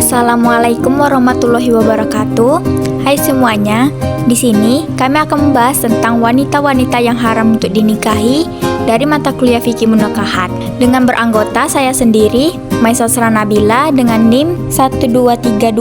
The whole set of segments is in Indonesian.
Assalamualaikum warahmatullahi wabarakatuh. Hai semuanya, di sini kami akan membahas tentang wanita-wanita yang haram untuk dinikahi dari mata kuliah fikih munakahat. Dengan beranggota saya sendiri, Maisasra Nabila dengan NIM 12320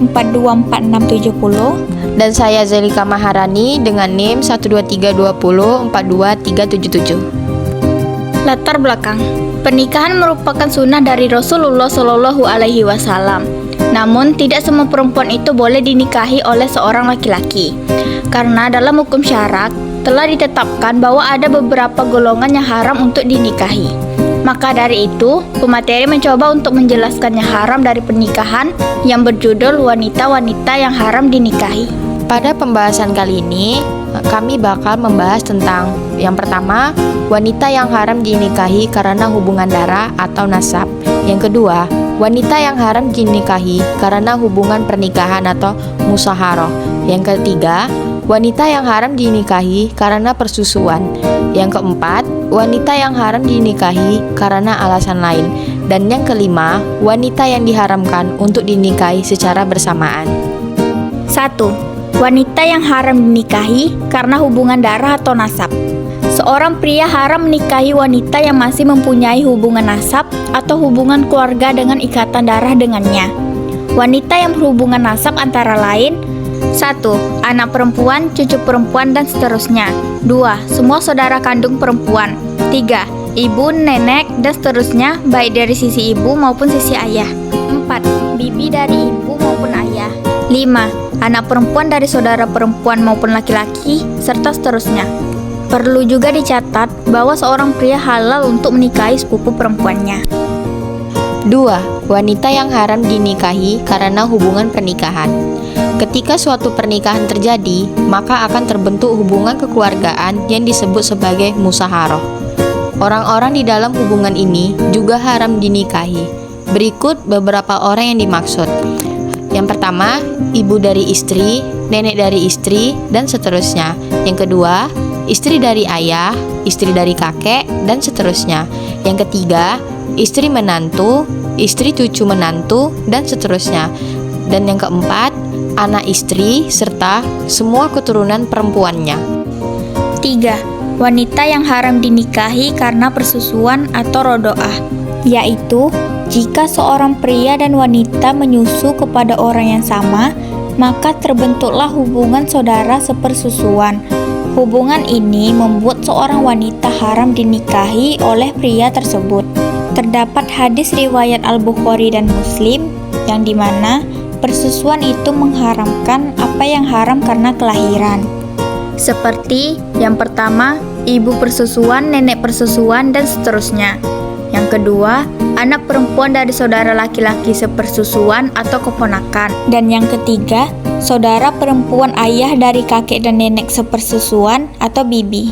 424670, dan saya Zelika Maharani dengan NIM 12320 42377. Latar belakang. Pernikahan merupakan sunnah dari Rasulullah Shallallahu Alaihi Wasallam. Namun, tidak semua perempuan itu boleh dinikahi oleh seorang laki-laki, karena dalam hukum syarak telah ditetapkan bahwa ada beberapa golongan yang haram untuk dinikahi. Maka dari itu, pemateri mencoba untuk menjelaskannya haram dari pernikahan yang berjudul wanita-wanita yang haram dinikahi. Pada pembahasan kali ini, kami bakal membahas tentang yang pertama, wanita yang haram dinikahi karena hubungan darah atau nasab. Yang kedua, wanita yang haram dinikahi karena hubungan pernikahan atau musaharoh. Yang ketiga, wanita yang haram dinikahi karena persusuan. Yang keempat, wanita yang haram dinikahi karena alasan lain. Dan yang kelima, wanita yang diharamkan untuk dinikahi secara bersamaan. 1. Wanita yang haram dinikahi karena hubungan darah atau nasab. Seorang pria haram menikahi wanita yang masih mempunyai hubungan nasab atau hubungan keluarga dengan ikatan darah dengannya. Wanita yang berhubungan nasab antara lain: 1. Anak perempuan, cucu perempuan, dan seterusnya. 2. Semua saudara kandung perempuan. 3. Ibu, nenek, dan seterusnya, baik dari sisi ibu maupun sisi ayah. 4. Bibi dari ibu maupun ayah. 5. Anak perempuan dari saudara perempuan maupun laki-laki, serta seterusnya. Perlu juga dicatat bahwa seorang pria halal untuk menikahi sepupu perempuannya. 2. Wanita yang haram dinikahi karena hubungan pernikahan. Ketika suatu pernikahan terjadi, maka akan terbentuk hubungan kekeluargaan yang disebut sebagai musaharoh. Orang-orang di dalam hubungan ini juga haram dinikahi. Berikut beberapa orang yang dimaksud. Yang pertama, ibu dari istri, nenek dari istri, dan seterusnya. Yang kedua, istri dari ayah, istri dari kakek, dan seterusnya. Yang ketiga, istri menantu, istri cucu menantu, dan seterusnya. Dan yang keempat, anak istri, serta semua keturunan perempuannya. 3. Wanita yang haram dinikahi karena persusuan atau rodoah, yaitu jika seorang pria dan wanita menyusu kepada orang yang sama, maka terbentuklah hubungan saudara sepersusuan. Hubungan ini membuat seorang wanita haram dinikahi oleh pria tersebut. Terdapat hadis riwayat Al-Bukhari dan Muslim yang dimana persusuan itu mengharamkan apa yang haram karena kelahiran. Seperti yang pertama, ibu persusuan, nenek persusuan, dan seterusnya. Yang kedua, anak perempuan dari saudara laki-laki sepersusuan atau keponakan. Dan yang ketiga, saudara perempuan ayah dari kakek dan nenek sepersusuan atau bibi.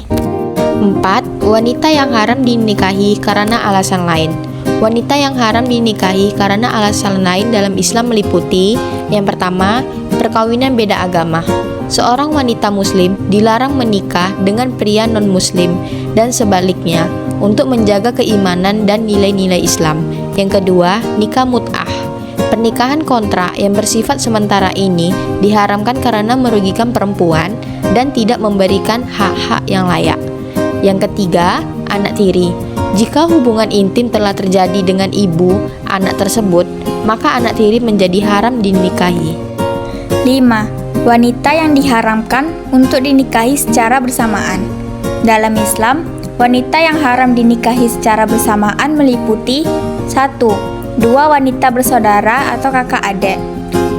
4. Wanita yang haram dinikahi karena alasan lain. Wanita yang haram dinikahi karena alasan lain dalam Islam meliputi: yang pertama, perkawinan beda agama. Seorang wanita muslim dilarang menikah dengan pria non-muslim dan sebaliknya untuk menjaga keimanan dan nilai-nilai Islam. Yang kedua, nikah mut'ah. Pernikahan kontrak yang bersifat sementara ini diharamkan karena merugikan perempuan dan tidak memberikan hak-hak yang layak. Yang ketiga, anak tiri. Jika hubungan intim telah terjadi dengan ibu anak tersebut, maka anak tiri menjadi haram dinikahi. 5. Wanita yang diharamkan untuk dinikahi secara bersamaan. Dalam Islam, wanita yang haram dinikahi secara bersamaan meliputi: 1. Dua wanita bersaudara atau kakak adik.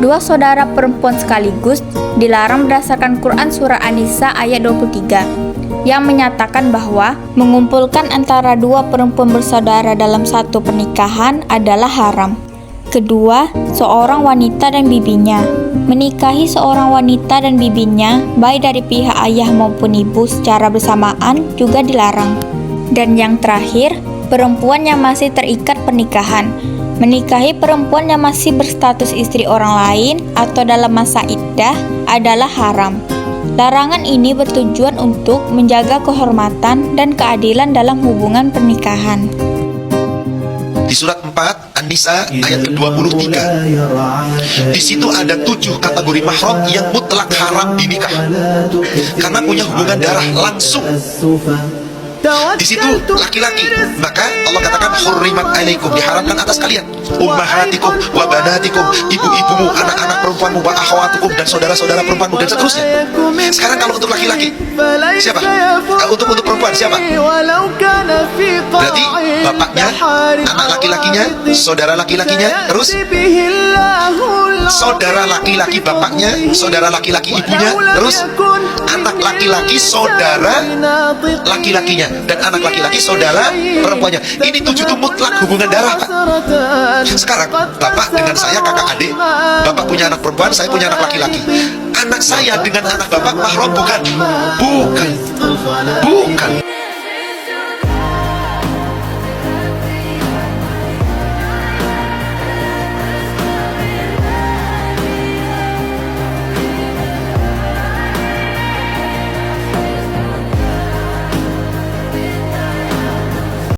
Dua saudara perempuan sekaligus dilarang berdasarkan Quran Surah An-Nisa ayat 23 yang menyatakan bahwa mengumpulkan antara dua perempuan bersaudara dalam satu pernikahan adalah haram. Kedua, seorang wanita dan bibinya. Menikahi seorang wanita dan bibinya, baik dari pihak ayah maupun ibu secara bersamaan juga dilarang. Dan yang terakhir, perempuan yang masih terikat pernikahan. Menikahi perempuan yang masih berstatus istri orang lain atau dalam masa iddah adalah haram. Larangan ini bertujuan untuk menjaga kehormatan dan keadilan dalam hubungan pernikahan. Di surat 4 An-Nisa ayat ke-23. Di situ ada 7 kategori mahram yang mutlak haram dinikah karena punya hubungan darah langsung. Di situ laki-laki, maka Allah katakan hurrimat alaikum, diharamkan atas kalian, ummahatikum wa banatikum, ibu-ibumu, anak-anak perempuanmu, wa akhwatukum, dan saudara-saudara perempuanmu, dan seterusnya. Sekarang kalau untuk laki-laki siapa? Untuk perempuan siapa? Berarti bapaknya, anak laki-lakinya, saudara laki-lakinya, terus saudara laki-laki bapaknya, saudara laki-laki ibunya, terus anak laki-laki saudara laki-lakinya, dan anak laki-laki saudara perempuannya. Ini 7 itu mutlak hubungan darah, Pak. Sekarang bapak dengan saya kakak adik, bapak punya anak perempuan, saya punya anak laki-laki. Anak saya dengan anak bapak mahram bukan? Bukan.